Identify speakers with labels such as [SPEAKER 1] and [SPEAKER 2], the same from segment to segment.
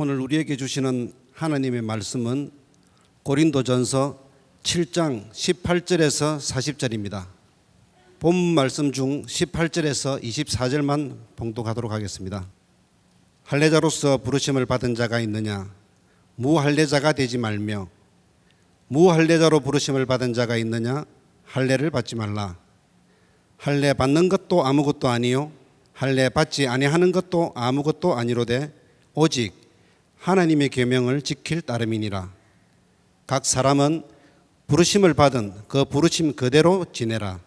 [SPEAKER 1] 오늘 우리에게 주시는 하나님의 말씀은 고린도전서 7장 18절에서 40절입니다. 본문 말씀 중 18절에서 24절만 봉독하도록 하겠습니다. 할례자로서 부르심을 받은 자가 있느냐? 무할례자가 되지 말며, 무할례자로 부르심을 받은 자가 있느냐? 할례를 받지 말라. 할례 받는 것도 아무것도 아니요 할례 받지 아니하는 것도 아무것도 아니로되 오직 하나님의 계명을 지킬 따름이니라. 각 사람은 부르심을 받은 그 부르심 그대로 지내라.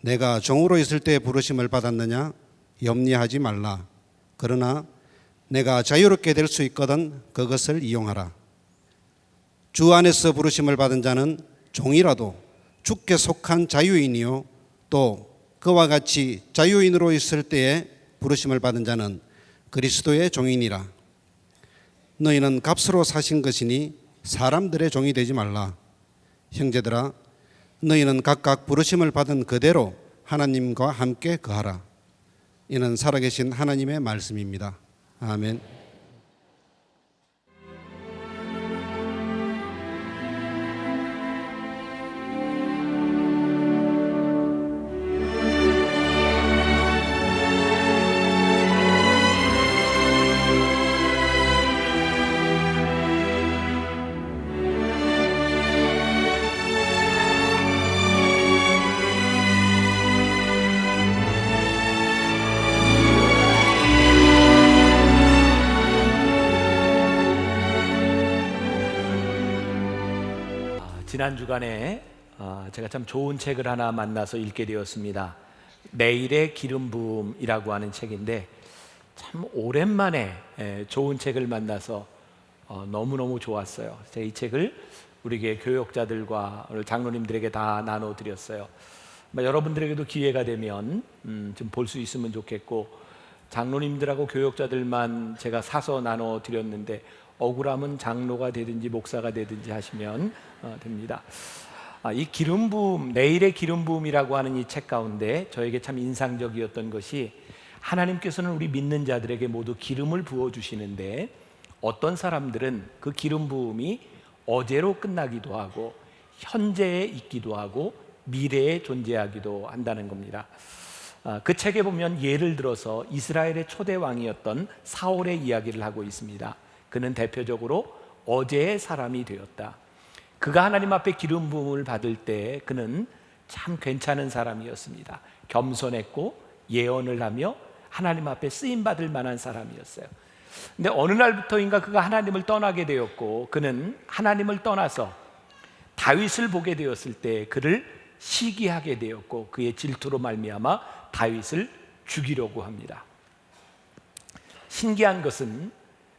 [SPEAKER 1] 내가 종으로 있을 때 부르심을 받았느냐? 염려하지 말라. 그러나 내가 자유롭게 될 수 있거든 그것을 이용하라. 주 안에서 부르심을 받은 자는 종이라도 주께 속한 자유인이요 또 그와 같이 자유인으로 있을 때에 부르심을 받은 자는 그리스도의 종이니라. 너희는 값으로 사신 것이니 사람들의 종이 되지 말라. 형제들아, 너희는 각각 부르심을 받은 그대로 하나님과 함께 거하라. 이는 살아계신 하나님의 말씀입니다. 아멘.
[SPEAKER 2] 지난 주간에 제가 참 좋은 책을 하나 만나서 읽게 되었습니다. 내일의 기름 부음이라고 하는 책인데 참 오랜만에 좋은 책을 만나서 너무너무 좋았어요. 제가 이 책을 우리 교회 교역자들과 장로님들에게 다 나눠드렸어요. 여러분들에게도 기회가 되면 좀 볼 수 있으면 좋겠고, 장로님들하고 교역자들만 제가 사서 나눠드렸는데 억울하면 장로가 되든지 목사가 되든지 하시면 됩니다. 이 기름 부음, 내일의 기름 부음이라고 하는 이 책 가운데 저에게 참 인상적이었던 것이, 하나님께서는 우리 믿는 자들에게 모두 기름을 부어 주시는데 어떤 사람들은 그 기름 부음이 어제로 끝나기도 하고 현재에 있기도 하고 미래에 존재하기도 한다는 겁니다. 그 책에 보면 예를 들어서 이스라엘의 초대 왕이었던 사울의 이야기를 하고 있습니다. 그는 대표적으로 어제의 사람이 되었다. 그가 하나님 앞에 기름 부음을 받을 때 그는 참 괜찮은 사람이었습니다. 겸손했고 예언을 하며 하나님 앞에 쓰임 받을 만한 사람이었어요. 근데 어느 날부터인가 그가 하나님을 떠나게 되었고, 그는 하나님을 떠나서 다윗을 보게 되었을 때 그를 시기하게 되었고, 그의 질투로 말미암아 다윗을 죽이려고 합니다. 신기한 것은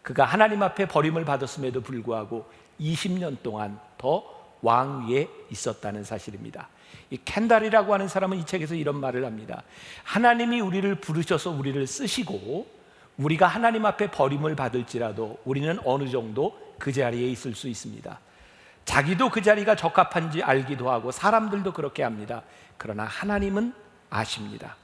[SPEAKER 2] 그가 하나님 앞에 버림을 받았음에도 불구하고 20년 동안 더 왕위에 있었다는 사실입니다. 이 켄달이라고 하는 사람은 이 책에서 이런 말을 합니다. 하나님이 우리를 부르셔서 우리를 쓰시고 우리가 하나님 앞에 버림을 받을지라도 우리는 어느 정도 그 자리에 있을 수 있습니다. 자기도 그 자리가 적합한지 알기도 하고 사람들도 그렇게 합니다. 그러나 하나님은 아십니다.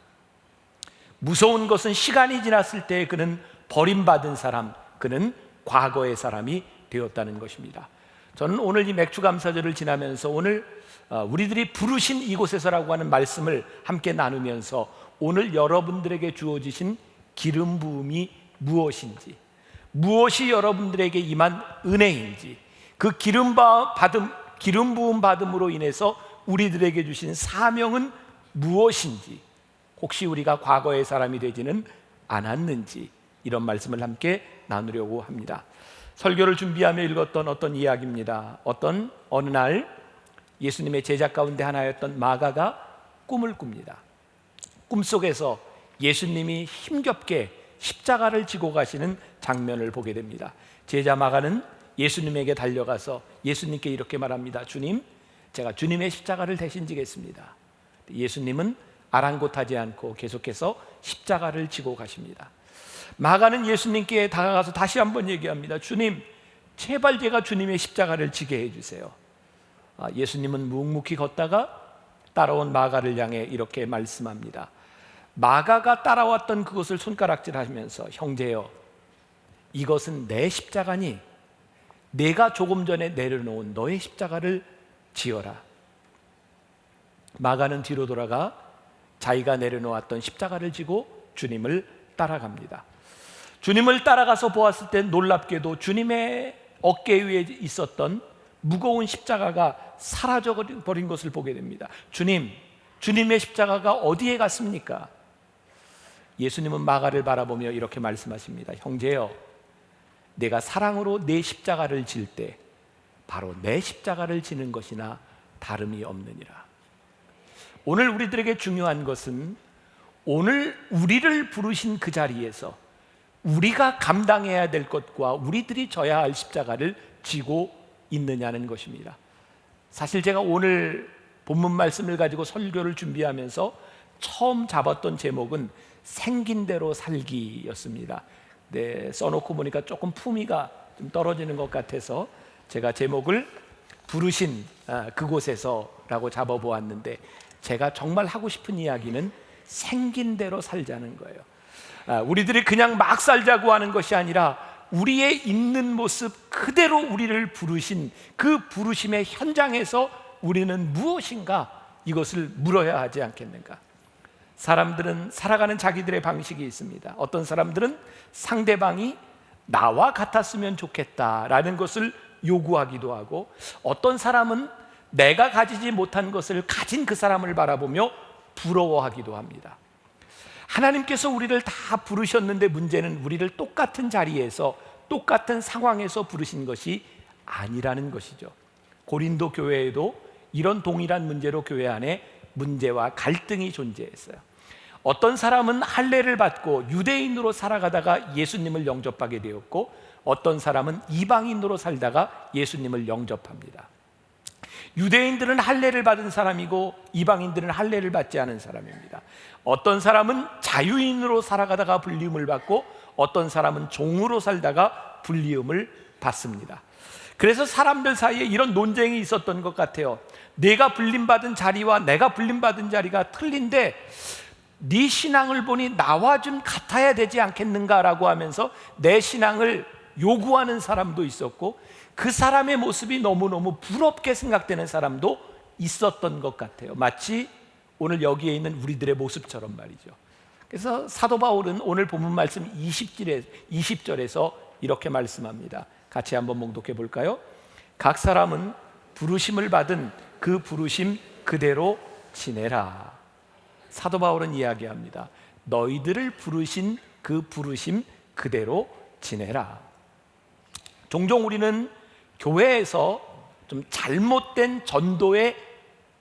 [SPEAKER 2] 무서운 것은 시간이 지났을 때 그는 버림받은 사람, 그는 과거의 사람이 되었다는 것입니다. 저는 오늘 이 맥주감사절을 지나면서 오늘 우리들이 부르신 이곳에서라고 하는 말씀을 함께 나누면서 오늘 여러분들에게 주어지신 기름 부음이 무엇인지, 무엇이 여러분들에게 임한 은혜인지, 그 기름 부음 받음으로 인해서 우리들에게 주신 사명은 무엇인지, 혹시 우리가 과거의 사람이 되지는 않았는지, 이런 말씀을 함께 나누려고 합니다. 설교를 준비하며 읽었던 어떤 이야기입니다. 어느 날 예수님의 제자 가운데 하나였던 마가가 꿈을 꿉니다. 꿈속에서 예수님이 힘겹게 십자가를 지고 가시는 장면을 보게 됩니다. 제자 마가는 예수님에게 달려가서 예수님께 이렇게 말합니다. 주님, 제가 주님의 십자가를 대신 지겠습니다. 예수님은 아랑곳하지 않고 계속해서 십자가를 지고 가십니다. 마가는 예수님께 다가가서 다시 한번 얘기합니다. 주님, 제발 제가 주님의 십자가를 지게 해주세요. 예수님은 묵묵히 걷다가 따라온 마가를 향해 이렇게 말씀합니다. 마가가 따라왔던 그것을 손가락질하면서, 형제여, 이것은 내 십자가니 내가 조금 전에 내려놓은 너의 십자가를 지어라. 마가는 뒤로 돌아가 자기가 내려놓았던 십자가를 지고 주님을 따라갑니다. 주님을 따라가서 보았을 때 놀랍게도 주님의 어깨 위에 있었던 무거운 십자가가 사라져버린 것을 보게 됩니다. 주님의 십자가가 어디에 갔습니까? 예수님은 마가를 바라보며 이렇게 말씀하십니다. 형제여, 내가 사랑으로 내 십자가를 질 때 바로 내 십자가를 지는 것이나 다름이 없느니라. 오늘 우리들에게 중요한 것은 오늘 우리를 부르신 그 자리에서 우리가 감당해야 될 것과 우리들이 져야 할 십자가를 지고 있느냐는 것입니다. 사실 제가 오늘 본문 말씀을 가지고 설교를 준비하면서 처음 잡았던 제목은 생긴 대로 살기였습니다. 네, 써놓고 보니까 조금 품위가 좀 떨어지는 것 같아서 제가 제목을 부르신 그곳에서라고 잡아보았는데, 제가 정말 하고 싶은 이야기는 생긴 대로 살자는 거예요. 우리들이 그냥 막 살자고 하는 것이 아니라 우리의 있는 모습 그대로 우리를 부르신 그 부르심의 현장에서 우리는 무엇인가, 이것을 물어야 하지 않겠는가. 사람들은 살아가는 자기들의 방식이 있습니다. 어떤 사람들은 상대방이 나와 같았으면 좋겠다라는 것을 요구하기도 하고, 어떤 사람은 내가 가지지 못한 것을 가진 그 사람을 바라보며 부러워하기도 합니다. 하나님께서 우리를 다 부르셨는데 문제는 우리를 똑같은 자리에서 똑같은 상황에서 부르신 것이 아니라는 것이죠. 고린도 교회에도 이런 동일한 문제로 교회 안에 문제와 갈등이 존재했어요. 어떤 사람은 할례를 받고 유대인으로 살아가다가 예수님을 영접하게 되었고, 어떤 사람은 이방인으로 살다가 예수님을 영접합니다. 유대인들은 할례를 받은 사람이고 이방인들은 할례를 받지 않은 사람입니다. 어떤 사람은 자유인으로 살아가다가 불리움을 받고, 어떤 사람은 종으로 살다가 불리움을 받습니다. 그래서 사람들 사이에 이런 논쟁이 있었던 것 같아요. 내가 불림받은 자리와 내가 불림받은 자리가 틀린데 네 신앙을 보니 나와 좀 같아야 되지 않겠는가라고 하면서 내 신앙을 요구하는 사람도 있었고, 그 사람의 모습이 너무너무 부럽게 생각되는 사람도 있었던 것 같아요. 마치 오늘 여기에 있는 우리들의 모습처럼 말이죠. 그래서 사도 바울은 오늘 본문 말씀 20절에서 이렇게 말씀합니다. 같이 한번 봉독해 볼까요? 각 사람은 부르심을 받은 그 부르심 그대로 지내라. 사도 바울은 이야기합니다. 너희들을 부르신 그 부르심 그대로 지내라. 종종 우리는 교회에서 좀 잘못된 전도의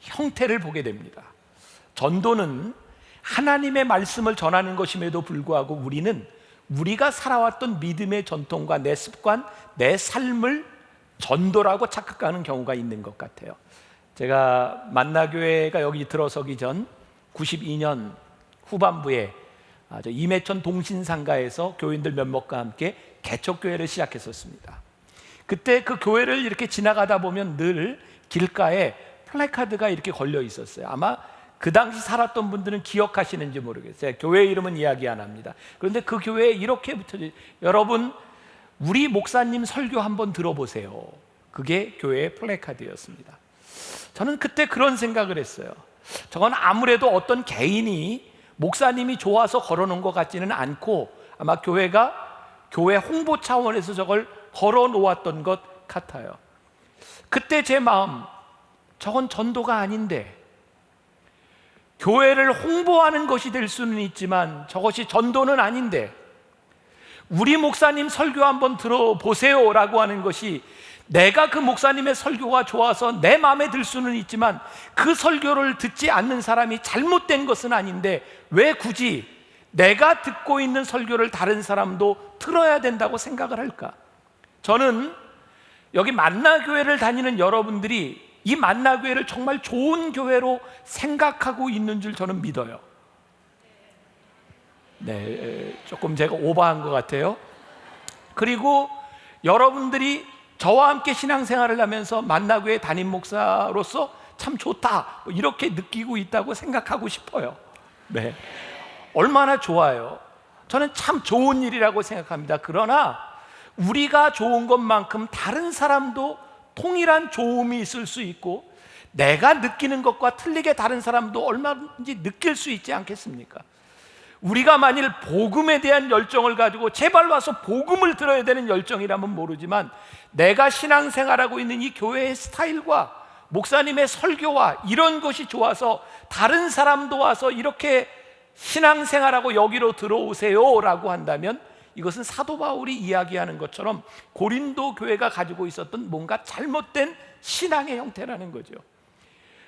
[SPEAKER 2] 형태를 보게 됩니다. 전도는 하나님의 말씀을 전하는 것임에도 불구하고 우리는 우리가 살아왔던 믿음의 전통과 내 습관, 내 삶을 전도라고 착각하는 경우가 있는 것 같아요. 제가 만나교회가 여기 들어서기 전 92년 후반부에 임해천 동신상가에서 교인들 몇몇과 함께 개척교회를 시작했었습니다. 그때 그 교회를 이렇게 지나가다 보면 늘 길가에 플래카드가 이렇게 걸려 있었어요. 아마 그 당시 살았던 분들은 기억하시는지 모르겠어요. 교회 이름은 이야기 안 합니다. 그런데 그 교회에 이렇게 붙여져, 여러분 우리 목사님 설교 한번 들어보세요. 그게 교회의 플래카드였습니다. 저는 그때 그런 생각을 했어요. 저건 아무래도 어떤 개인이 목사님이 좋아서 걸어놓은 것 같지는 않고 아마 교회가 교회 홍보 차원에서 저걸 걸어놓았던 것 같아요. 그때 제 마음, 저건 전도가 아닌데, 교회를 홍보하는 것이 될 수는 있지만 저것이 전도는 아닌데, 우리 목사님 설교 한번 들어보세요 라고 하는 것이 내가 그 목사님의 설교가 좋아서 내 마음에 들 수는 있지만 그 설교를 듣지 않는 사람이 잘못된 것은 아닌데 왜 굳이 내가 듣고 있는 설교를 다른 사람도 들어야 된다고 생각을 할까? 저는 여기 만나교회를 다니는 여러분들이 이 만나교회를 정말 좋은 교회로 생각하고 있는 줄 저는 믿어요. 네, 조금 제가 오버한 것 같아요. 그리고 여러분들이 저와 함께 신앙생활을 하면서 만나교회 담임 목사로서 참 좋다 이렇게 느끼고 있다고 생각하고 싶어요. 네, 얼마나 좋아요. 저는 참 좋은 일이라고 생각합니다. 그러나 우리가 좋은 것만큼 다른 사람도 동일한 좋음이 있을 수 있고, 내가 느끼는 것과 틀리게 다른 사람도 얼마든지 느낄 수 있지 않겠습니까? 우리가 만일 복음에 대한 열정을 가지고 제발 와서 복음을 들어야 되는 열정이라면 모르지만, 내가 신앙생활하고 있는 이 교회의 스타일과 목사님의 설교와 이런 것이 좋아서 다른 사람도 와서 이렇게 신앙생활하고 여기로 들어오세요 라고 한다면, 이것은 사도 바울이 이야기하는 것처럼 고린도 교회가 가지고 있었던 뭔가 잘못된 신앙의 형태라는 거죠.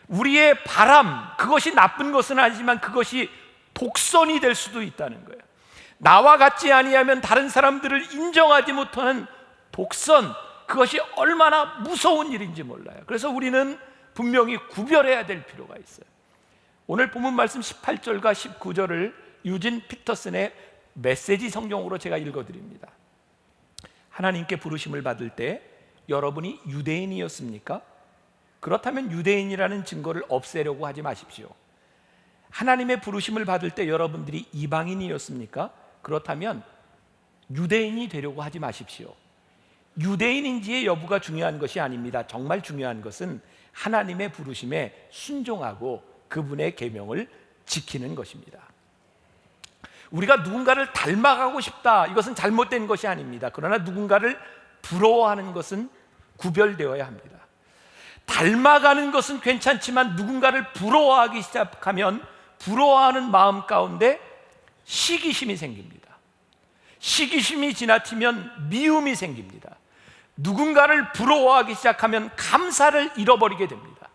[SPEAKER 2] 우리의 바람, 그것이 나쁜 것은 아니지만 그것이 독선이 될 수도 있다는 거예요. 나와 같지 아니하면 다른 사람들을 인정하지 못하는 독선, 그것이 얼마나 무서운 일인지 몰라요. 그래서 우리는 분명히 구별해야 될 필요가 있어요. 오늘 본문 말씀 18절과 19절을 유진 피터슨의 메시지 성경으로 제가 읽어드립니다. 하나님께 부르심을 받을 때 여러분이 유대인이었습니까? 그렇다면 유대인이라는 증거를 없애려고 하지 마십시오. 하나님의 부르심을 받을 때 여러분들이 이방인이었습니까? 그렇다면 유대인이 되려고 하지 마십시오. 유대인인지의 여부가 중요한 것이 아닙니다. 정말 중요한 것은 하나님의 부르심에 순종하고 그분의 계명을 지키는 것입니다. 우리가 누군가를 닮아가고 싶다, 이것은 잘못된 것이 아닙니다. 그러나 누군가를 부러워하는 것은 구별되어야 합니다. 닮아가는 것은 괜찮지만 누군가를 부러워하기 시작하면 부러워하는 마음 가운데 시기심이 생깁니다. 시기심이 지나치면 미움이 생깁니다. 누군가를 부러워하기 시작하면 감사를 잃어버리게 됩니다.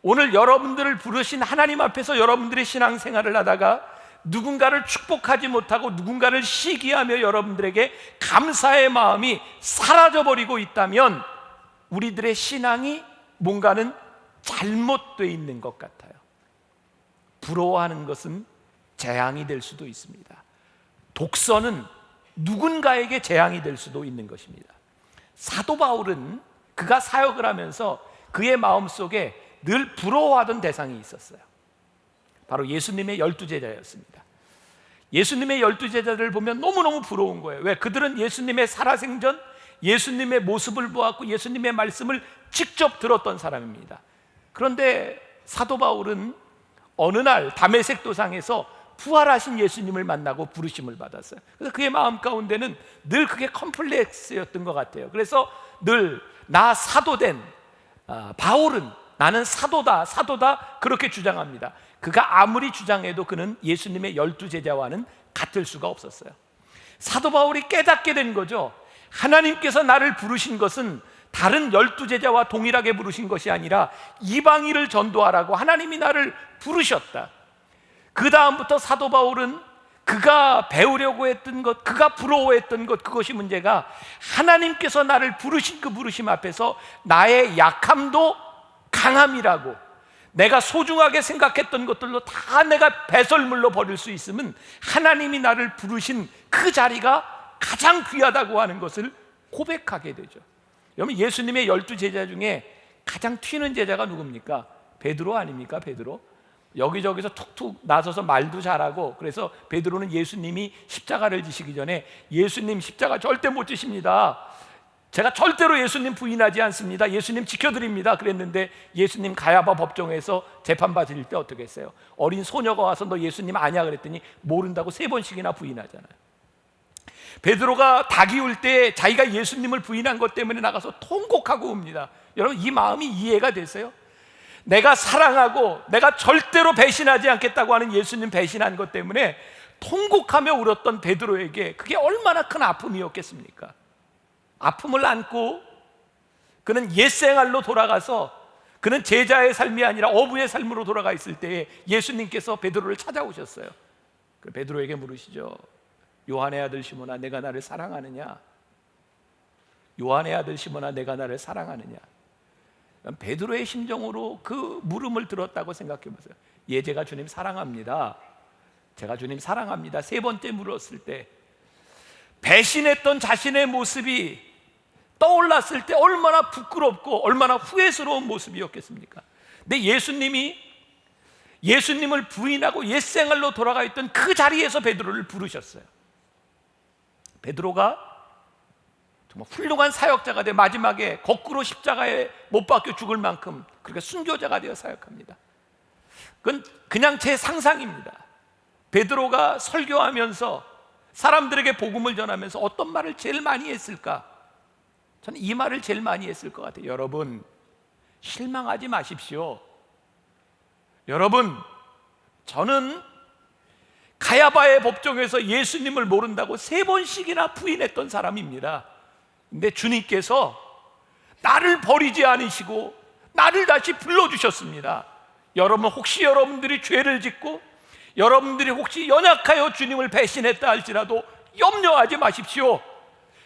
[SPEAKER 2] 오늘 여러분들을 부르신 하나님 앞에서 여러분들의 신앙생활을 하다가 누군가를 축복하지 못하고 누군가를 시기하며 여러분들에게 감사의 마음이 사라져버리고 있다면 우리들의 신앙이 뭔가는 잘못되어 있는 것 같아요. 부러워하는 것은 재앙이 될 수도 있습니다. 독선은 누군가에게 재앙이 될 수도 있는 것입니다. 사도 바울은 그가 사역을 하면서 그의 마음속에 늘 부러워하던 대상이 있었어요. 바로 예수님의 12제자였습니다. 예수님의 12제자들을 보면 너무너무 부러운 거예요. 왜? 그들은 예수님의 살아생전 예수님의 모습을 보았고 예수님의 말씀을 직접 들었던 사람입니다. 그런데 사도 바울은 어느 날 다메섹 도상에서 부활하신 예수님을 만나고 부르심을 받았어요. 그래서 그의 마음 가운데는 늘 그게 컴플렉스였던 것 같아요. 그래서 늘 나 사도된 바울은 나는 사도다 그렇게 주장합니다. 그가 아무리 주장해도 그는 예수님의 12제자와는 같을 수가 없었어요. 사도 바울이 깨닫게 된 거죠. 하나님께서 나를 부르신 것은 다른 12제자와 동일하게 부르신 것이 아니라 이방인을 전도하라고 하나님이 나를 부르셨다. 그 다음부터 사도 바울은 그가 배우려고 했던 것, 그가 부러워했던 것, 그것이 문제가 하나님께서 나를 부르신 그 부르심 앞에서 나의 약함도 강함이라고, 내가 소중하게 생각했던 것들로 다 내가 배설물로 버릴 수 있으면 하나님이 나를 부르신 그 자리가 가장 귀하다고 하는 것을 고백하게 되죠. 여러분, 예수님의 12제자 중에 가장 튀는 제자가 누굽니까? 베드로 아닙니까? 베드로. 여기저기서 툭툭 나서서 말도 잘하고, 그래서 베드로는 예수님이 십자가를 지시기 전에 예수님 십자가 절대 못 지십니다, 제가 절대로 예수님 부인하지 않습니다, 예수님 지켜드립니다 그랬는데 예수님 가야바 법정에서 재판받을 때 어떻게 했어요? 어린 소녀가 와서 너 예수님 아냐 그랬더니 모른다고 3번씩이나 부인하잖아요. 베드로가 닭이 울 때 자기가 예수님을 부인한 것 때문에 나가서 통곡하고 옵니다. 여러분, 이 마음이 이해가 되세요? 내가 사랑하고 내가 절대로 배신하지 않겠다고 하는 예수님 배신한 것 때문에 통곡하며 울었던 베드로에게 그게 얼마나 큰 아픔이었겠습니까? 아픔을 안고 그는 옛생활로 돌아가서, 그는 제자의 삶이 아니라 어부의 삶으로 돌아가 있을 때에 예수님께서 베드로를 찾아오셨어요. 그 베드로에게 물으시죠. 요한의 아들 시몬아, 내가 나를 사랑하느냐? 요한의 아들 시몬아, 내가 나를 사랑하느냐? 베드로의 심정으로 그 물음을 들었다고 생각해 보세요. 예, 제가 주님 사랑합니다. 제가 주님 사랑합니다. 3번째 물었을 때 배신했던 자신의 모습이 떠올랐을 때 얼마나 부끄럽고 얼마나 후회스러운 모습이었겠습니까? 근데 예수님을 부인하고 옛생활로 돌아가 있던 그 자리에서 베드로를 부르셨어요. 베드로가 정말 훌륭한 사역자가 돼 마지막에 거꾸로 십자가에 못 박혀 죽을 만큼 그렇게 순교자가 되어 사역합니다. 그건 그냥 제 상상입니다. 베드로가 설교하면서 사람들에게 복음을 전하면서 어떤 말을 제일 많이 했을까? 저는 이 말을 제일 많이 했을 것 같아요. 여러분, 실망하지 마십시오. 여러분, 저는 가야바의 법정에서 예수님을 모른다고 3번씩이나 부인했던 사람입니다. 근데 주님께서 나를 버리지 않으시고 나를 다시 불러주셨습니다. 여러분, 혹시 여러분들이 죄를 짓고 여러분들이 혹시 연약하여 주님을 배신했다 할지라도 염려하지 마십시오.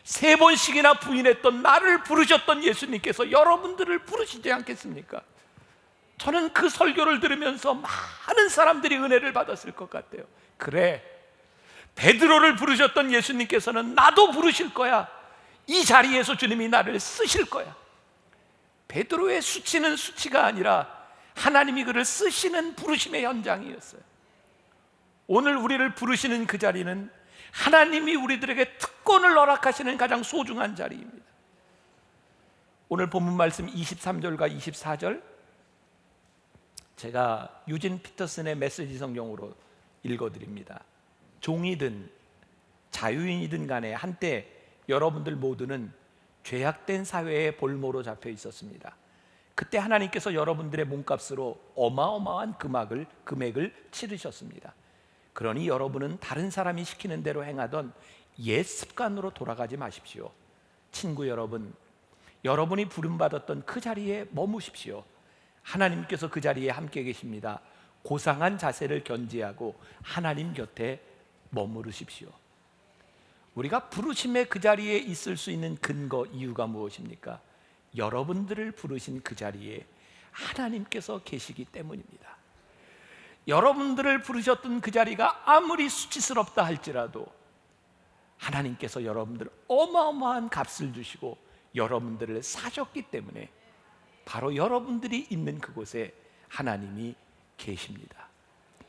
[SPEAKER 2] 3번씩이나 부인했던 나를 부르셨던 예수님께서 여러분들을 부르시지 않겠습니까? 저는 그 설교를 들으면서 많은 사람들이 은혜를 받았을 것 같아요. 그래, 베드로를 부르셨던 예수님께서는 나도 부르실 거야. 이 자리에서 주님이 나를 쓰실 거야. 베드로의 수치는 수치가 아니라 하나님이 그를 쓰시는 부르심의 현장이었어요. 오늘 우리를 부르시는 그 자리는 하나님이 우리들에게 특권을 허락하시는 가장 소중한 자리입니다. 오늘 본문 말씀 23절과 24절, 제가 유진 피터슨의 메시지 성경으로 읽어드립니다. 종이든 자유인이든 간에 한때 여러분들 모두는 죄악된 사회의 볼모로 잡혀 있었습니다. 그때 하나님께서 여러분들의 몸값으로 어마어마한 금액을 치르셨습니다. 그러니 여러분은 다른 사람이 시키는 대로 행하던 옛 습관으로 돌아가지 마십시오. 친구 여러분, 여러분이 부름받았던 그 자리에 머무십시오. 하나님께서 그 자리에 함께 계십니다. 고상한 자세를 견지하고 하나님 곁에 머무르십시오. 우리가 부르심의 그 자리에 있을 수 있는 근거, 이유가 무엇입니까? 여러분들을 부르신 그 자리에 하나님께서 계시기 때문입니다. 여러분들을 부르셨던 그 자리가 아무리 수치스럽다 할지라도 하나님께서 여러분들 어마어마한 값을 주시고 여러분들을 사셨기 때문에 바로 여러분들이 있는 그곳에 하나님이 계십니다.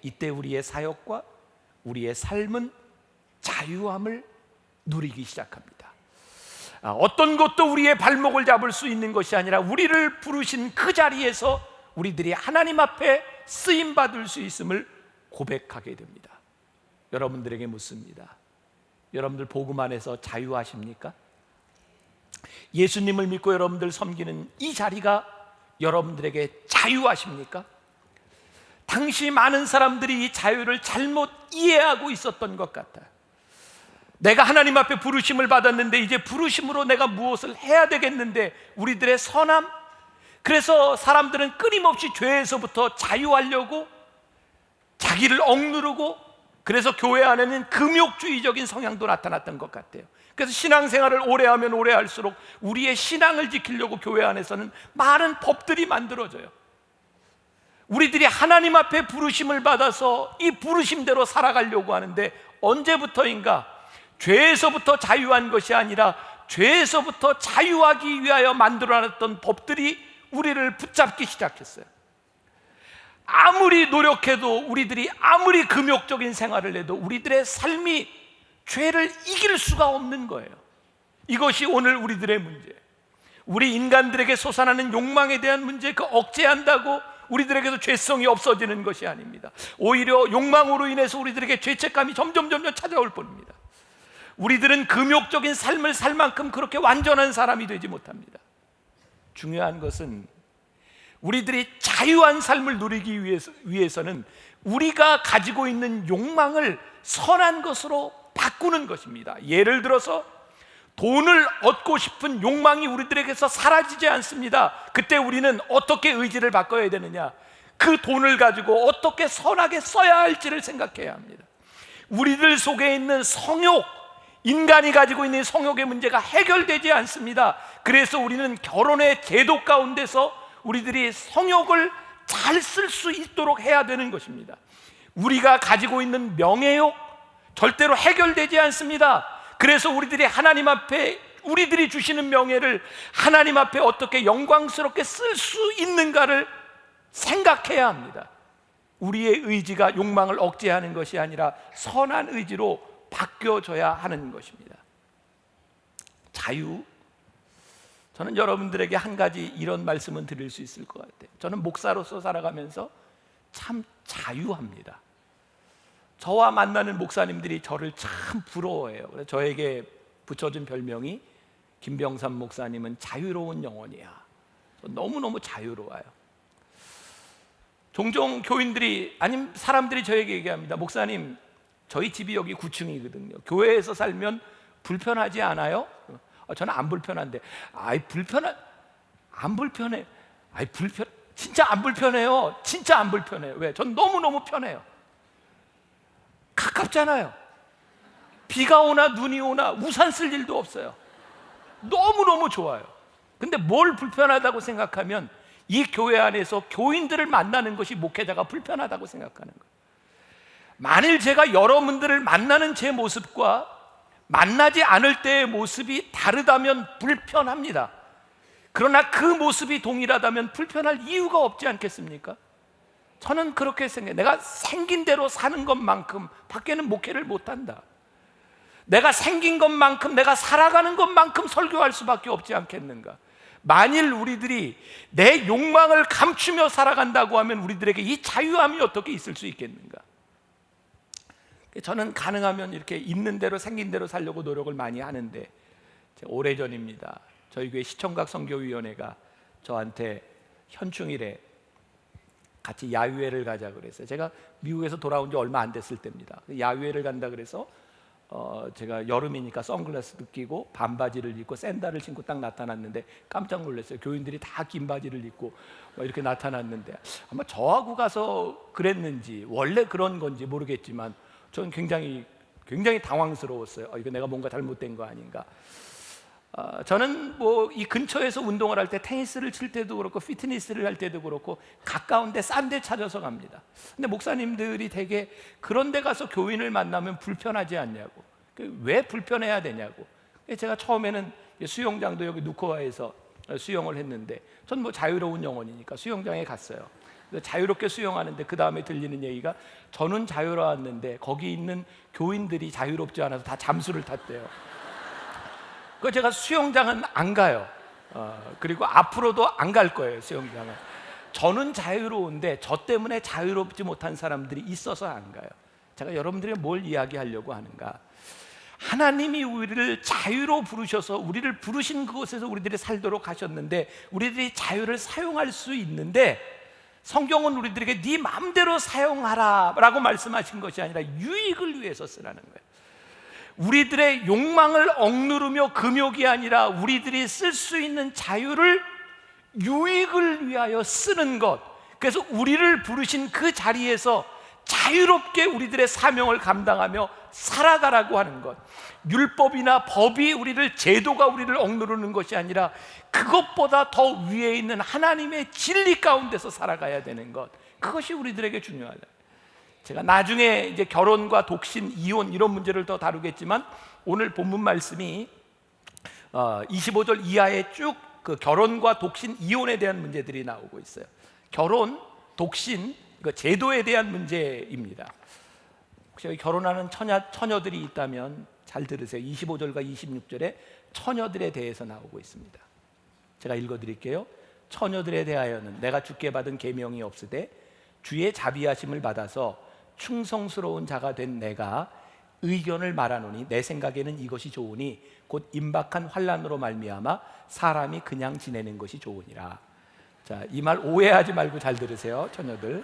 [SPEAKER 2] 이때 우리의 사역과 우리의 삶은 자유함을 누리기 시작합니다. 어떤 것도 우리의 발목을 잡을 수 있는 것이 아니라 우리를 부르신 그 자리에서 우리들이 하나님 앞에 쓰임받을 수 있음을 고백하게 됩니다. 여러분들에게 묻습니다. 여러분들 복음 안에서 자유하십니까? 예수님을 믿고 여러분들 섬기는 이 자리가 여러분들에게 자유하십니까? 당시 많은 사람들이 이 자유를 잘못 이해하고 있었던 것 같아요. 내가 하나님 앞에 부르심을 받았는데 이제 부르심으로 내가 무엇을 해야 되겠는데, 우리들의 선함, 그래서 사람들은 끊임없이 죄에서부터 자유하려고 자기를 억누르고, 그래서 교회 안에는 금욕주의적인 성향도 나타났던 것 같아요. 그래서 신앙생활을 오래 하면 오래 할수록 우리의 신앙을 지키려고 교회 안에서는 많은 법들이 만들어져요. 우리들이 하나님 앞에 부르심을 받아서 이 부르심대로 살아가려고 하는데, 언제부터인가 죄에서부터 자유한 것이 아니라 죄에서부터 자유하기 위하여 만들어놨던 법들이 우리를 붙잡기 시작했어요. 아무리 노력해도, 우리들이 아무리 금욕적인 생활을 해도 우리들의 삶이 죄를 이길 수가 없는 거예요. 이것이 오늘 우리들의 문제, 우리 인간들에게 솟아나는 욕망에 대한 문제, 그 억제한다고 우리들에게서 죄성이 없어지는 것이 아닙니다. 오히려 욕망으로 인해서 우리들에게 죄책감이 점점 찾아올 뿐입니다. 우리들은 금욕적인 삶을 살 만큼 그렇게 완전한 사람이 되지 못합니다. 중요한 것은 우리들이 자유한 삶을 누리기 위해서는 우리가 가지고 있는 욕망을 선한 것으로 바꾸는 것입니다. 예를 들어서 돈을 얻고 싶은 욕망이 우리들에게서 사라지지 않습니다. 그때 우리는 어떻게 의지를 바꿔야 되느냐? 그 돈을 가지고 어떻게 선하게 써야 할지를 생각해야 합니다. 우리들 속에 있는 성욕, 인간이 가지고 있는 성욕의 문제가 해결되지 않습니다. 그래서 우리는 결혼의 제도 가운데서 우리들이 성욕을 잘 쓸 수 있도록 해야 되는 것입니다. 우리가 가지고 있는 명예욕, 절대로 해결되지 않습니다. 그래서 우리들이 하나님 앞에 우리들이 주시는 명예를 하나님 앞에 어떻게 영광스럽게 쓸 수 있는가를 생각해야 합니다. 우리의 의지가 욕망을 억제하는 것이 아니라 선한 의지로 바뀌어져야 하는 것입니다. 자유, 저는 여러분들에게 한 가지 이런 말씀은 드릴 수 있을 것 같아요. 저는 목사로서 살아가면서 참 자유합니다. 저와 만나는 목사님들이 저를 참 부러워해요. 그래서 저에게 붙여준 별명이 김병삼 목사님은 자유로운 영혼이야. 너무너무 자유로워요. 종종 교인들이 아니면 사람들이 저에게 얘기합니다. 목사님, 저희 집이 여기 9층이거든요. 교회에서 살면 불편하지 않아요? 저는 안 불편한데. 안 불편해. 진짜 안 불편해요. 진짜 안 불편해요. 왜? 전 너무너무 편해요. 가깝잖아요. 비가 오나 눈이 오나 우산 쓸 일도 없어요. 너무너무 좋아요. 근데 뭘 불편하다고 생각하면 이 교회 안에서 교인들을 만나는 것이 목회자가 불편하다고 생각하는 거예요. 만일 제가 여러분들을 만나는 제 모습과 만나지 않을 때의 모습이 다르다면 불편합니다. 그러나 그 모습이 동일하다면 불편할 이유가 없지 않겠습니까? 저는 그렇게 생각해요. 내가 생긴 대로 사는 것만큼 밖에는 목회를 못한다. 내가 생긴 것만큼, 내가 살아가는 것만큼 설교할 수밖에 없지 않겠는가? 만일 우리들이 내 욕망을 감추며 살아간다고 하면 우리들에게 이 자유함이 어떻게 있을 수 있겠는가? 저는 가능하면 이렇게 있는 대로 생긴 대로 살려고 노력을 많이 하는데, 오래전입니다. 저희 교회 시청각 선교위원회가 저한테 현충일에 같이 야유회를 가자 그랬어요. 제가 미국에서 돌아온 지 얼마 안 됐을 때입니다. 야유회를 간다 그래서 제가 여름이니까 선글라스도 끼고 반바지를 입고 샌들을 신고 딱 나타났는데 깜짝 놀랐어요. 교인들이 다 긴 바지를 입고 이렇게 나타났는데 아마 저하고 가서 그랬는지 원래 그런 건지 모르겠지만 저는 굉장히 당황스러웠어요. 이거 내가 뭔가 잘못된 거 아닌가. 저는 뭐 이 근처에서 운동을 할 때 테니스를 칠 때도 그렇고 피트니스를 할 때도 그렇고 가까운데 싼 데 찾아서 갑니다. 근데 목사님들이 되게 그런 데 가서 교인을 만나면 불편하지 않냐고, 왜 불편해야 되냐고. 제가 처음에는 수영장도 여기 누코아에서 수영을 했는데 전 뭐 자유로운 영혼이니까 수영장에 갔어요. 자유롭게 수영하는데 그 다음에 들리는 얘기가 저는 자유로웠는데 거기 있는 교인들이 자유롭지 않아서 다 잠수를 탔대요. 그 제가 수영장은 안 가요. 그리고 앞으로도 안 갈 거예요. 수영장은. 저는 자유로운데 저 때문에 자유롭지 못한 사람들이 있어서 안 가요. 제가 여러분들에게 뭘 이야기하려고 하는가? 하나님이 우리를 자유로 부르셔서 우리를 부르신 그곳에서 우리들이 살도록 하셨는데 우리들이 자유를 사용할 수 있는데 성경은 우리들에게 네 마음대로 사용하라 라고 말씀하신 것이 아니라 유익을 위해서 쓰라는 거예요. 우리들의 욕망을 억누르며 금욕이 아니라 우리들이 쓸 수 있는 자유를 유익을 위하여 쓰는 것. 그래서 우리를 부르신 그 자리에서 자유롭게 우리들의 사명을 감당하며 살아가라고 하는 것. 율법이나 법이 제도가 우리를 억누르는 것이 아니라 그것보다 더 위에 있는 하나님의 진리 가운데서 살아가야 되는 것. 그것이 우리들에게 중요하다. 제가 나중에 이제 결혼과 독신, 이혼 이런 문제를 더 다루겠지만 오늘 본문 말씀이 25절 이하에 쭉 그 결혼과 독신, 이혼에 대한 문제들이 나오고 있어요. 결혼, 독신, 제도에 대한 문제입니다. 혹시 여기 결혼하는 처녀들이 있다면 잘 들으세요. 25절과 26절에 처녀들에 대해서 나오고 있습니다. 제가 읽어드릴게요. 처녀들에 대하여는 내가 주께 받은 계명이 없으되 주의 자비하심을 받아서 충성스러운 자가 된 내가 의견을 말하노니 내 생각에는 이것이 좋으니 곧 임박한 환난으로 말미암아 사람이 그냥 지내는 것이 좋으니라. 자, 이 말 오해하지 말고 잘 들으세요, 처녀들.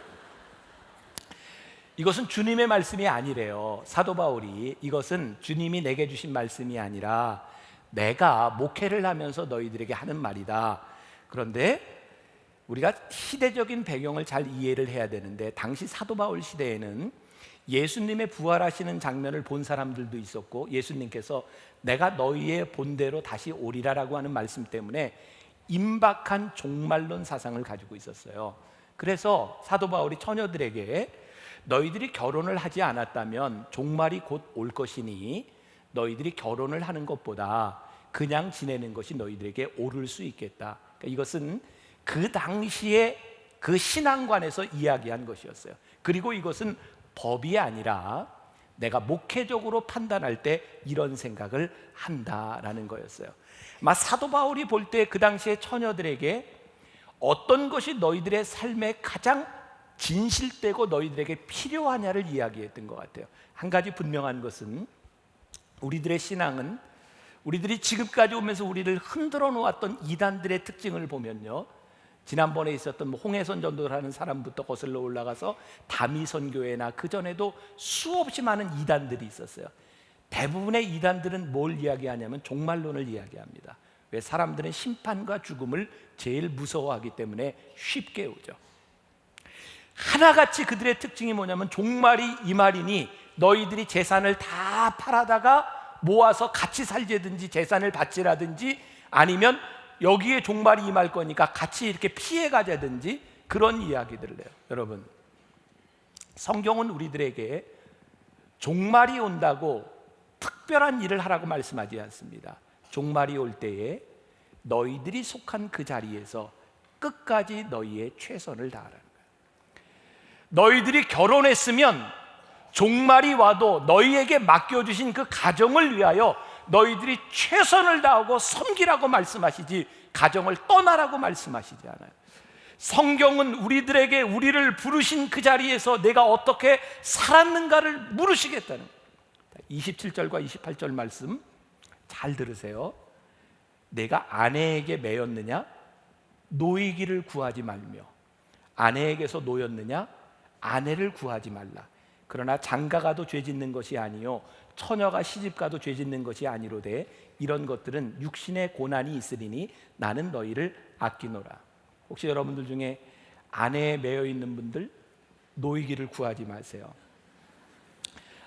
[SPEAKER 2] 이것은 주님의 말씀이 아니래요. 사도 바울이 이것은 주님이 내게 주신 말씀이 아니라 내가 목회를 하면서 너희들에게 하는 말이다. 그런데 우리가 시대적인 배경을 잘 이해를 해야 되는데 당시 사도 바울 시대에는 예수님의 부활하시는 장면을 본 사람들도 있었고 예수님께서 내가 너희의 본대로 다시 오리라라고 하는 말씀 때문에 임박한 종말론 사상을 가지고 있었어요. 그래서 사도 바울이 처녀들에게 너희들이 결혼을 하지 않았다면 종말이 곧 올 것이니 너희들이 결혼을 하는 것보다 그냥 지내는 것이 너희들에게 옳을 수 있겠다. 그러니까 이것은 그 당시에 그 신앙관에서 이야기한 것이었어요. 그리고 이것은 법이 아니라 내가 목회적으로 판단할 때 이런 생각을 한다라는 거였어요. 아마 사도 바울이 볼 때 그 당시에 처녀들에게 어떤 것이 너희들의 삶에 가장 진실되고 너희들에게 필요하냐를 이야기했던 것 같아요. 한 가지 분명한 것은 우리들의 신앙은 우리들이 지금까지 오면서 우리를 흔들어 놓았던 이단들의 특징을 보면요, 지난번에 있었던 홍해선 전도라는 사람부터 거슬러 올라가서 다미선교회나 그 전에도 수없이 많은 이단들이 있었어요. 대부분의 이단들은 뭘 이야기하냐면 종말론을 이야기합니다. 왜? 사람들은 심판과 죽음을 제일 무서워하기 때문에 쉽게 오죠. 하나같이 그들의 특징이 뭐냐면 종말이 이 말이니 너희들이 재산을 다 팔아다가 모아서 같이 살자든지 재산을 바치라든지 아니면 여기에 종말이 임할 거니까 같이 이렇게 피해 가자든지 그런 이야기들을 해요. 여러분, 성경은 우리들에게 종말이 온다고 특별한 일을 하라고 말씀하지 않습니다. 종말이 올 때에 너희들이 속한 그 자리에서 끝까지 너희의 최선을 다하라는 거예요. 너희들이 결혼했으면 종말이 와도 너희에게 맡겨주신 그 가정을 위하여 너희들이 최선을 다하고 섬기라고 말씀하시지 가정을 떠나라고 말씀하시지 않아요. 성경은 우리들에게 우리를 부르신 그 자리에서 내가 어떻게 살았는가를 물으시겠다는 거예요. 27절과 28절 말씀 잘 들으세요. 내가 아내에게 매였느냐? 노이기를 구하지 말며 아내에게서 노였느냐? 아내를 구하지 말라. 그러나 장가가도 죄짓는 것이 아니요 처녀가 시집가도 죄짓는 것이 아니로되 이런 것들은 육신의 고난이 있으리니 나는 너희를 아끼노라. 혹시 여러분들 중에 아내에 매여 있는 분들 노이기를 구하지 마세요.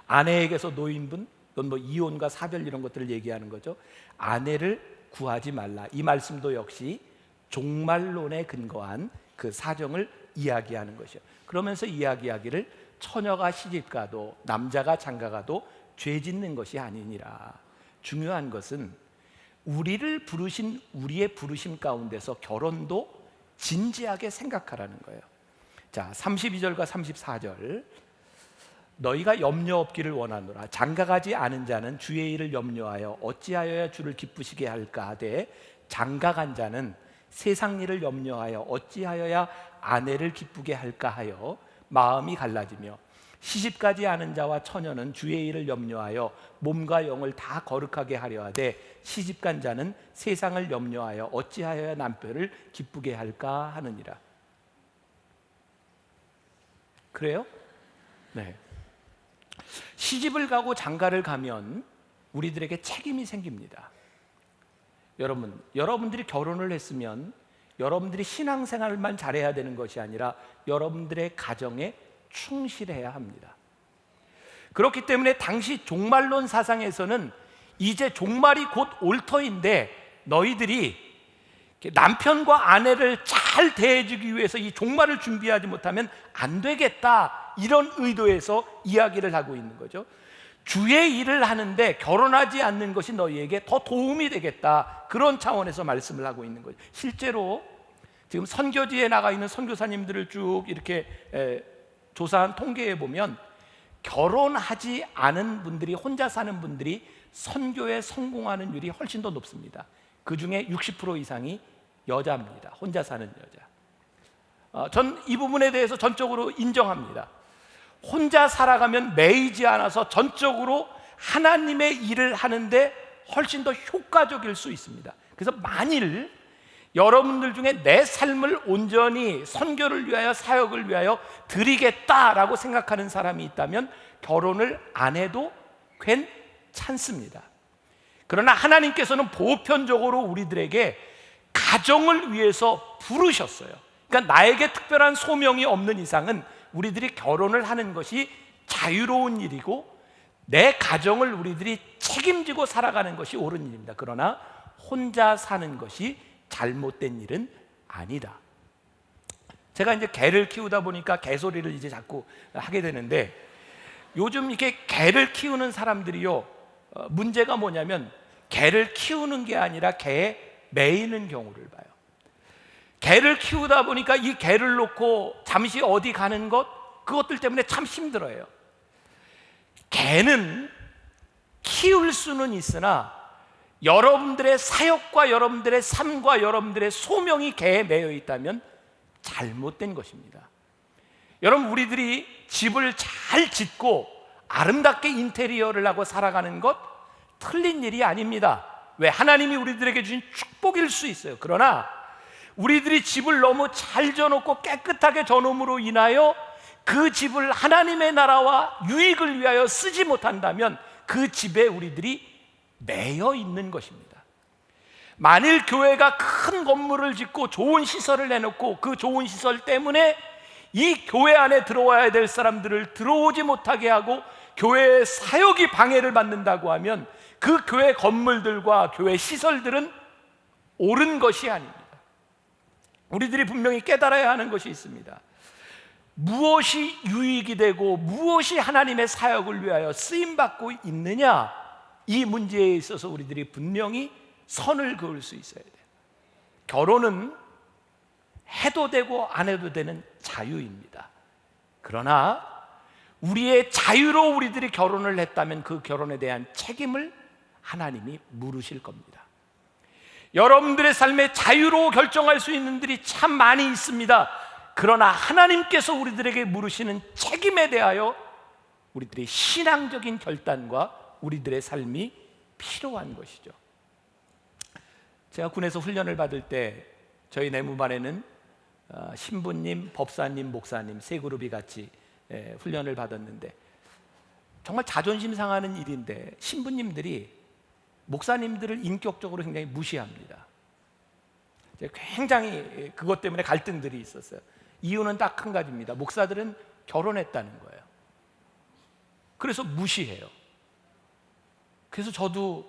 [SPEAKER 2] 아내에게서 노인 분, 이건 뭐 이혼과 사별 이런 것들을 얘기하는 거죠. 아내를 구하지 말라. 이 말씀도 역시 종말론에 근거한 그 사정을 이야기하는 것이요. 그러면서 이야기하기를 처녀가 시집가도 남자가 장가가도 죄 짓는 것이 아니니라. 중요한 것은 우리를 부르신 우리의 부르심 가운데서 결혼도 진지하게 생각하라는 거예요. 자, 32절과 34절 너희가 염려 없기를 원하노라. 장가가지 않은 자는 주의 일을 염려하여 어찌하여야 주를 기쁘시게 할까 하되 장가간 자는 세상 일을 염려하여 어찌하여야 아내를 기쁘게 할까 하여 마음이 갈라지며 시집가지 않은 자와 처녀는 주의 일을 염려하여 몸과 영을 다 거룩하게 하려 하되 시집간 자는 세상을 염려하여 어찌하여야 남편을 기쁘게 할까 하느니라. 그래요? 네. 시집을 가고 장가를 가면 우리들에게 책임이 생깁니다. 여러분들이 결혼을 했으면 여러분들이 신앙생활만 잘해야 되는 것이 아니라 여러분들의 가정에 충실해야 합니다. 그렇기 때문에 당시 종말론 사상에서는 이제 종말이 곧 올 터인데 너희들이 남편과 아내를 잘 대해주기 위해서 이 종말을 준비하지 못하면 안 되겠다, 이런 의도에서 이야기를 하고 있는 거죠. 주의 일을 하는데 결혼하지 않는 것이 너희에게 더 도움이 되겠다, 그런 차원에서 말씀을 하고 있는 거죠. 실제로 지금 선교지에 나가 있는 선교사님들을 쭉 이렇게 조사한 통계에 보면 결혼하지 않은 분들이, 혼자 사는 분들이 선교에 성공하는 율이 훨씬 더 높습니다. 그 중에 60% 이상이 여자입니다. 혼자 사는 여자. 전 이 부분에 대해서 전적으로 인정합니다. 혼자 살아가면 매이지 않아서 전적으로 하나님의 일을 하는데 훨씬 더 효과적일 수 있습니다. 그래서 만일 여러분들 중에 내 삶을 온전히 선교를 위하여, 사역을 위하여 드리겠다라고 생각하는 사람이 있다면 결혼을 안 해도 괜찮습니다. 그러나 하나님께서는 보편적으로 우리들에게 가정을 위해서 부르셨어요. 그러니까 나에게 특별한 소명이 없는 이상은 우리들이 결혼을 하는 것이 자유로운 일이고 내 가정을 우리들이 책임지고 살아가는 것이 옳은 일입니다. 그러나 혼자 사는 것이 잘못된 일은 아니다. 제가 이제 개를 키우다 보니까 개소리를 이제 자꾸 하게 되는데, 요즘 이렇게 개를 키우는 사람들이요, 문제가 뭐냐면 개를 키우는 게 아니라 개에 매이는 경우를 봐요. 개를 키우다 보니까 이 개를 놓고 잠시 어디 가는 것, 그것들 때문에 참 힘들어요. 개는 키울 수는 있으나 여러분들의 사역과 여러분들의 삶과 여러분들의 소명이 개에 매여 있다면 잘못된 것입니다. 여러분, 우리들이 집을 잘 짓고 아름답게 인테리어를 하고 살아가는 것 틀린 일이 아닙니다. 왜? 하나님이 우리들에게 주신 축복일 수 있어요. 그러나 우리들이 집을 너무 잘 져놓고 깨끗하게 져놓음으로 인하여 그 집을 하나님의 나라와 유익을 위하여 쓰지 못한다면 그 집에 우리들이 매여 있는 것입니다. 만일 교회가 큰 건물을 짓고 좋은 시설을 내놓고 그 좋은 시설 때문에 이 교회 안에 들어와야 될 사람들을 들어오지 못하게 하고 교회의 사역이 방해를 받는다고 하면 그 교회 건물들과 교회 시설들은 옳은 것이 아닙니다. 우리들이 분명히 깨달아야 하는 것이 있습니다. 무엇이 유익이 되고 무엇이 하나님의 사역을 위하여 쓰임받고 있느냐, 이 문제에 있어서 우리들이 분명히 선을 그을 수 있어야 돼요. 결혼은 해도 되고 안 해도 되는 자유입니다. 그러나 우리의 자유로 우리들이 결혼을 했다면 그 결혼에 대한 책임을 하나님이 물으실 겁니다. 여러분들의 삶에 자유로 결정할 수 있는 일이 참 많이 있습니다. 그러나 하나님께서 우리들에게 물으시는 책임에 대하여 우리들의 신앙적인 결단과 우리들의 삶이 필요한 것이죠. 제가 군에서 훈련을 받을 때 저희 내무반에는 신부님, 법사님, 목사님 세 그룹이 같이 훈련을 받았는데 정말 자존심 상하는 일인데 신부님들이 목사님들을 인격적으로 굉장히 무시합니다. 굉장히 그것 때문에 갈등들이 있었어요. 이유는 딱 한 가지입니다. 목사들은 결혼했다는 거예요. 그래서 무시해요. 그래서 저도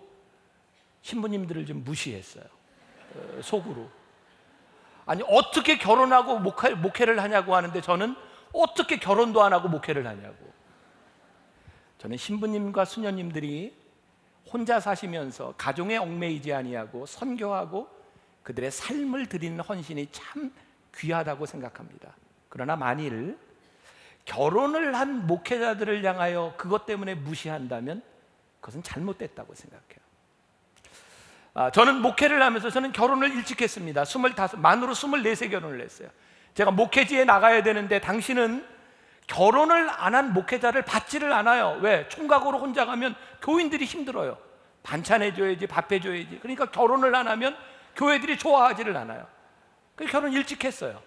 [SPEAKER 2] 신부님들을 좀 무시했어요. 속으로. 아니, 어떻게 결혼하고 목회를 하냐고 하는데 저는 어떻게 결혼도 안 하고 목회를 하냐고. 저는 신부님과 수녀님들이 혼자 사시면서 가정에 얽매이지 아니하고 선교하고 그들의 삶을 드리는 헌신이 참 귀하다고 생각합니다. 그러나 만일 결혼을 한 목회자들을 향하여 그것 때문에 무시한다면 그것은 잘못됐다고 생각해요. 저는 목회를 하면서 저는 결혼을 일찍 했습니다. 만으로 24세 결혼을 했어요. 제가 목회지에 나가야 되는데 당신은 결혼을 안 한 목회자를 받지를 않아요. 왜? 총각으로 혼자 가면 교인들이 힘들어요. 반찬해줘야지, 밥해줘야지. 그러니까 결혼을 안 하면 교회들이 좋아하지를 않아요. 그래서 결혼 일찍 했어요.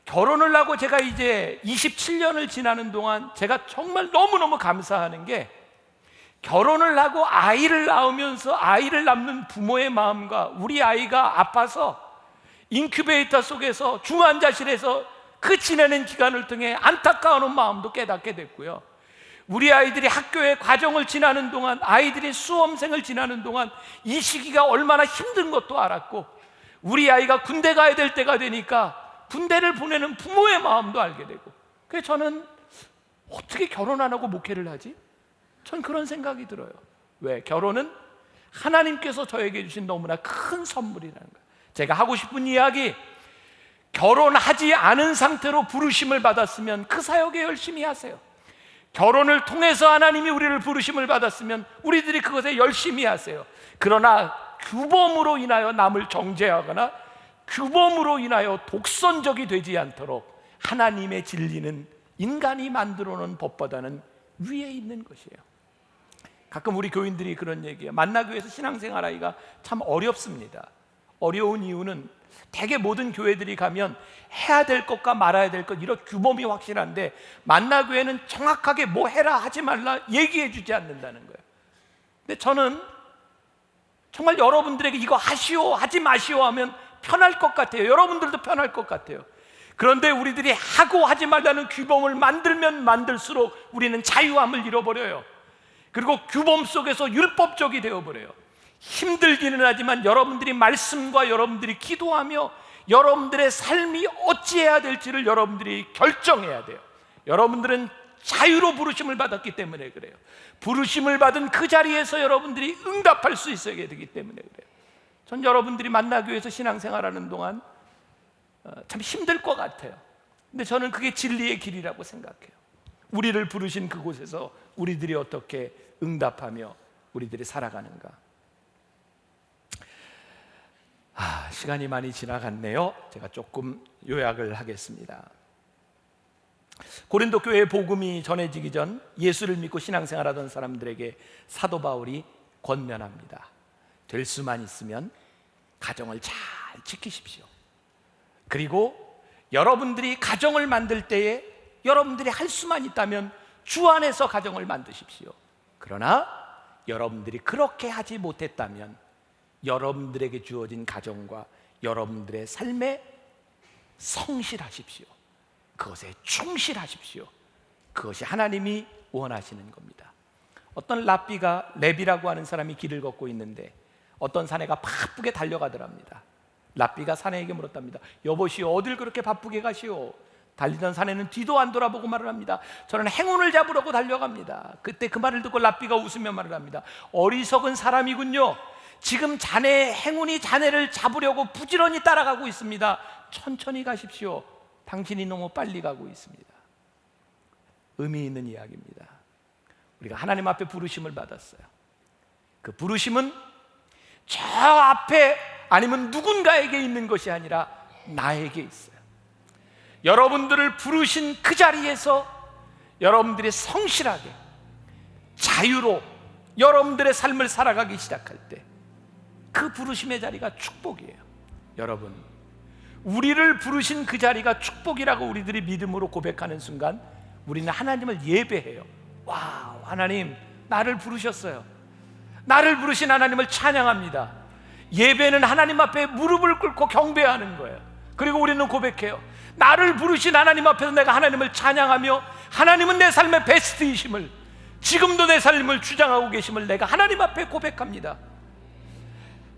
[SPEAKER 2] 결혼을 하고 제가 이제 27년을 지나는 동안 제가 정말 너무너무 감사하는 게 결혼을 하고 아이를 낳으면서 아이를 낳는 부모의 마음과 우리 아이가 아파서 인큐베이터 속에서 중환자실에서 그 지내는 기간을 통해 안타까운 마음도 깨닫게 됐고요. 우리 아이들이 학교의 과정을 지나는 동안, 아이들이 수험생을 지나는 동안 이 시기가 얼마나 힘든 것도 알았고, 우리 아이가 군대 가야 될 때가 되니까 군대를 보내는 부모의 마음도 알게 되고, 그래서 저는 어떻게 결혼 안 하고 목회를 하지? 전 그런 생각이 들어요. 왜? 결혼은 하나님께서 저에게 주신 너무나 큰 선물이라는 거예요. 제가 하고 싶은 이야기, 결혼하지 않은 상태로 부르심을 받았으면 그 사역에 열심히 하세요. 결혼을 통해서 하나님이 우리를 부르심을 받았으면 우리들이 그것에 열심히 하세요. 그러나 규범으로 인하여 남을 정죄하거나 규범으로 인하여 독선적이 되지 않도록 하나님의 진리는 인간이 만들어 놓은 법보다는 위에 있는 것이에요. 가끔 우리 교인들이 그런 얘기해요. 만나교회에서 신앙생활 하기가 참 어렵습니다. 어려운 이유는 대개 모든 교회들이 가면 해야 될 것과 말아야 될 것, 이런 규범이 확실한데 만나교회는 정확하게 뭐 해라 하지 말라 얘기해 주지 않는다는 거예요. 근데 저는 정말 여러분들에게 이거 하시오 하지 마시오 하면 편할 것 같아요. 여러분들도 편할 것 같아요. 그런데 우리들이 하고 하지 말라는 규범을 만들면 만들수록 우리는 자유함을 잃어버려요. 그리고 규범 속에서 율법적이 되어버려요. 힘들기는 하지만 여러분들이 말씀과 여러분들이 기도하며 여러분들의 삶이 어찌해야 될지를 여러분들이 결정해야 돼요. 여러분들은 자유로 부르심을 받았기 때문에 그래요. 부르심을 받은 그 자리에서 여러분들이 응답할 수 있어야 되기 때문에 그래요. 전 여러분들이 만나교회에서 신앙생활하는 동안 참 힘들 것 같아요. 근데 저는 그게 진리의 길이라고 생각해요. 우리를 부르신 그곳에서 우리들이 어떻게 응답하며 우리들이 살아가는가? 시간이 많이 지나갔네요. 제가 조금 요약을 하겠습니다. 고린도 교회의 복음이 전해지기 전 예수를 믿고 신앙생활하던 사람들에게 사도 바울이 권면합니다. 될 수만 있으면 가정을 잘 지키십시오. 그리고 여러분들이 가정을 만들 때에 여러분들이 할 수만 있다면 주 안에서 가정을 만드십시오. 그러나 여러분들이 그렇게 하지 못했다면 여러분들에게 주어진 가정과 여러분들의 삶에 성실하십시오. 그것에 충실하십시오. 그것이 하나님이 원하시는 겁니다. 어떤 레비라고 하는 사람이 길을 걷고 있는데 어떤 사내가 바쁘게 달려가더랍니다. 랍비가 사내에게 물었답니다. 여보시오, 어딜 그렇게 바쁘게 가시오? 달리던 사내는 뒤도 안 돌아보고 말을 합니다. 저는 행운을 잡으려고 달려갑니다. 그때 그 말을 듣고 랍비가 웃으며 말을 합니다. 어리석은 사람이군요. 지금 자네의 행운이 자네를 잡으려고 부지런히 따라가고 있습니다. 천천히 가십시오. 당신이 너무 빨리 가고 있습니다. 의미 있는 이야기입니다. 우리가 하나님 앞에 부르심을 받았어요. 그 부르심은 저 앞에 아니면 누군가에게 있는 것이 아니라 나에게 있어요. 여러분들을 부르신 그 자리에서 여러분들이 성실하게 자유로 여러분들의 삶을 살아가기 시작할 때 그 부르심의 자리가 축복이에요. 여러분, 우리를 부르신 그 자리가 축복이라고 우리들이 믿음으로 고백하는 순간 우리는 하나님을 예배해요. 와우, 하나님 나를 부르셨어요. 나를 부르신 하나님을 찬양합니다. 예배는 하나님 앞에 무릎을 꿇고 경배하는 거예요. 그리고 우리는 고백해요. 나를 부르신 하나님 앞에서 내가 하나님을 찬양하며 하나님은 내 삶의 베스트이심을, 지금도 내 삶을 주장하고 계심을 내가 하나님 앞에 고백합니다.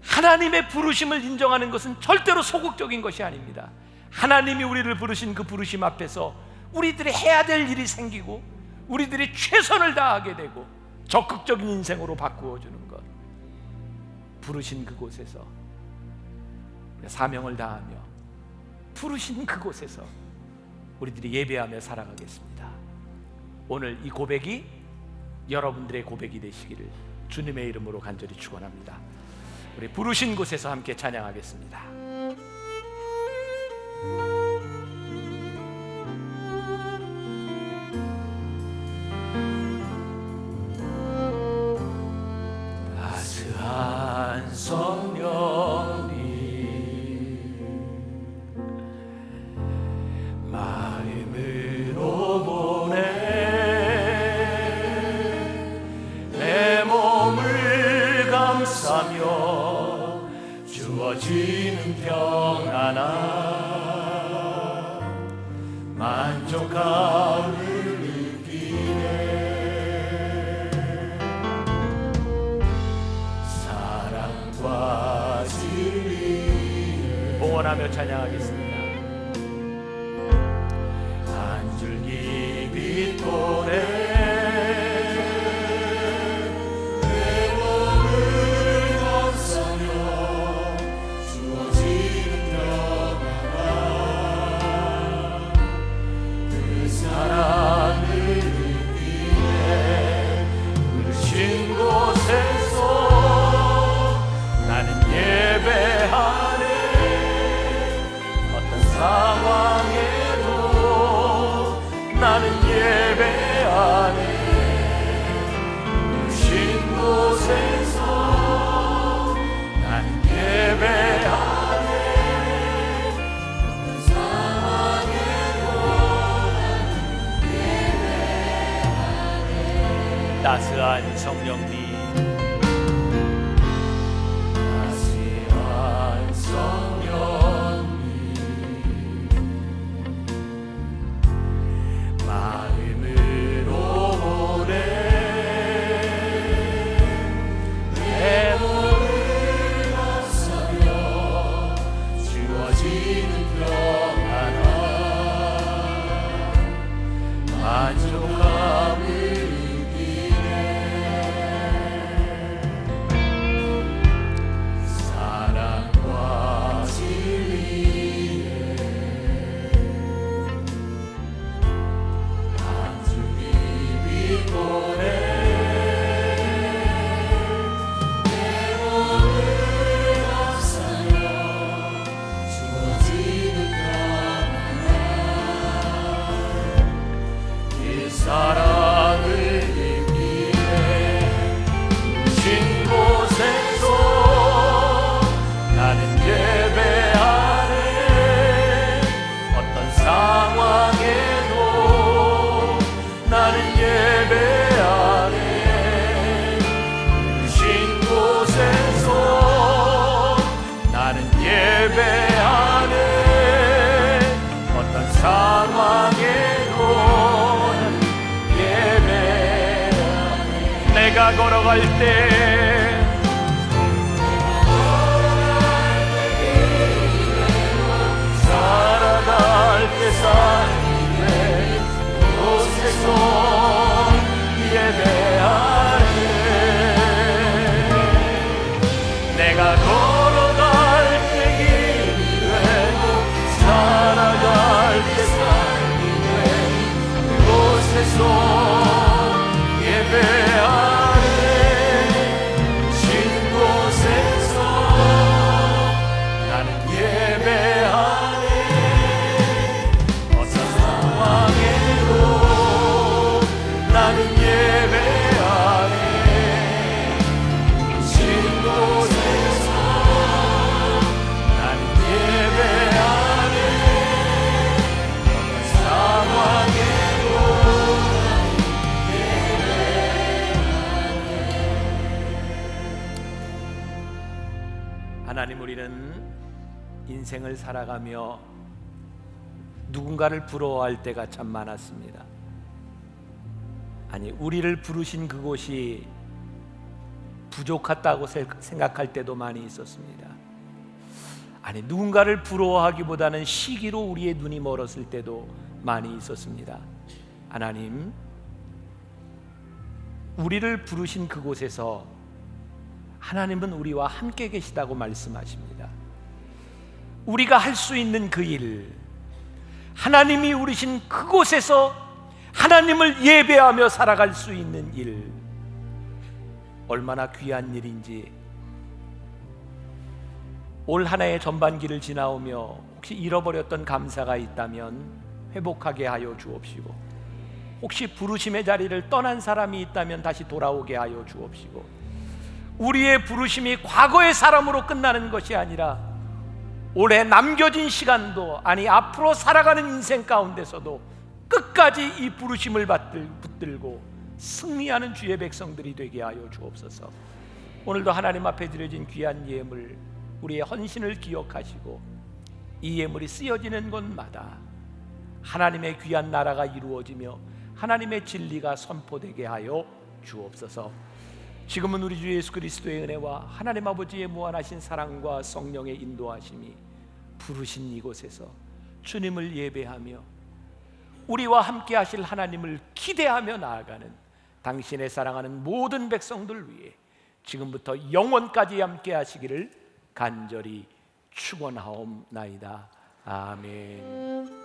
[SPEAKER 2] 하나님의 부르심을 인정하는 것은 절대로 소극적인 것이 아닙니다. 하나님이 우리를 부르신 그 부르심 앞에서 우리들이 해야 될 일이 생기고 우리들이 최선을 다하게 되고 적극적인 인생으로 바꾸어 주는 것, 부르신 그곳에서 사명을 다하며 부르신 그곳에서 우리들이 예배하며 살아가겠습니다. 오늘 이 고백이 여러분들의 고백이 되시기를 주님의 이름으로 간절히 축원합니다. 우리 부르신 곳에서 함께 찬양하겠습니다. 따스한 성령님 마음으로 보내 내 몸을 감싸며 주어지는 평안함 만족함을 느끼네. 사랑과 진리를 봉헌하며 찬양하겠습니다. 한 줄기 빛보내 상황에도 나는 예배하네. 신 곳에서 나는 예배하네. 어떤 상황에도 나는 예배하네. 따스한 성령님 만족함을 느끼네. 나는 예배하네. 어떤 상황에도 예배하네. 내가 걸어갈 때 살아갈 때 삶의 곳에서 예배하네. 내가 걸어갈 때 길이 되고 살아갈 때 삶이 되고 그곳에서 예배하네. 진 곳에서 나는 예배하네. 어떤 상황에도 나는 예배하네. 진 곳에서 나는 예배하네. 어떤 상황에도 하나님, 우리는 인생을 살아가며 누군가를 부러워할 때가 참 많았습니다. 아니, 우리를 부르신 그곳이 부족하다고 생각할 때도 많이 있었습니다. 아니, 누군가를 부러워하기보다는 시기로 우리의 눈이 멀었을 때도 많이 있었습니다. 하나님, 우리를 부르신 그곳에서 하나님은 우리와 함께 계시다고 말씀하십니다. 우리가 할 수 있는 그 일, 하나님이 우리신 그곳에서 하나님을 예배하며 살아갈 수 있는 일, 얼마나 귀한 일인지 올 한 해의 전반기를 지나오며 혹시 잃어버렸던 감사가 있다면 회복하게 하여 주옵시고, 혹시 부르심의 자리를 떠난 사람이 있다면 다시 돌아오게 하여 주옵시고, 우리의 부르심이 과거의 사람으로 끝나는 것이 아니라 올해 남겨진 시간도, 아니 앞으로 살아가는 인생 가운데서도 끝까지 이 부르심을 붙들고 승리하는 주의 백성들이 되게 하여 주옵소서. 오늘도 하나님 앞에 드려진 귀한 예물, 우리의 헌신을 기억하시고 이 예물이 쓰여지는 곳마다 하나님의 귀한 나라가 이루어지며 하나님의 진리가 선포되게 하여 주옵소서. 지금은 우리 주 예수 그리스도의 은혜와 하나님 아버지의 무한하신 사랑과 성령의 인도하심이 부르신 이곳에서 주님을 예배하며 우리와 함께 하실 하나님을 기대하며 나아가는 당신의 사랑하는 모든 백성들 위해 지금부터 영원까지 함께 하시기를 간절히 축원하옵나이다. 아멘.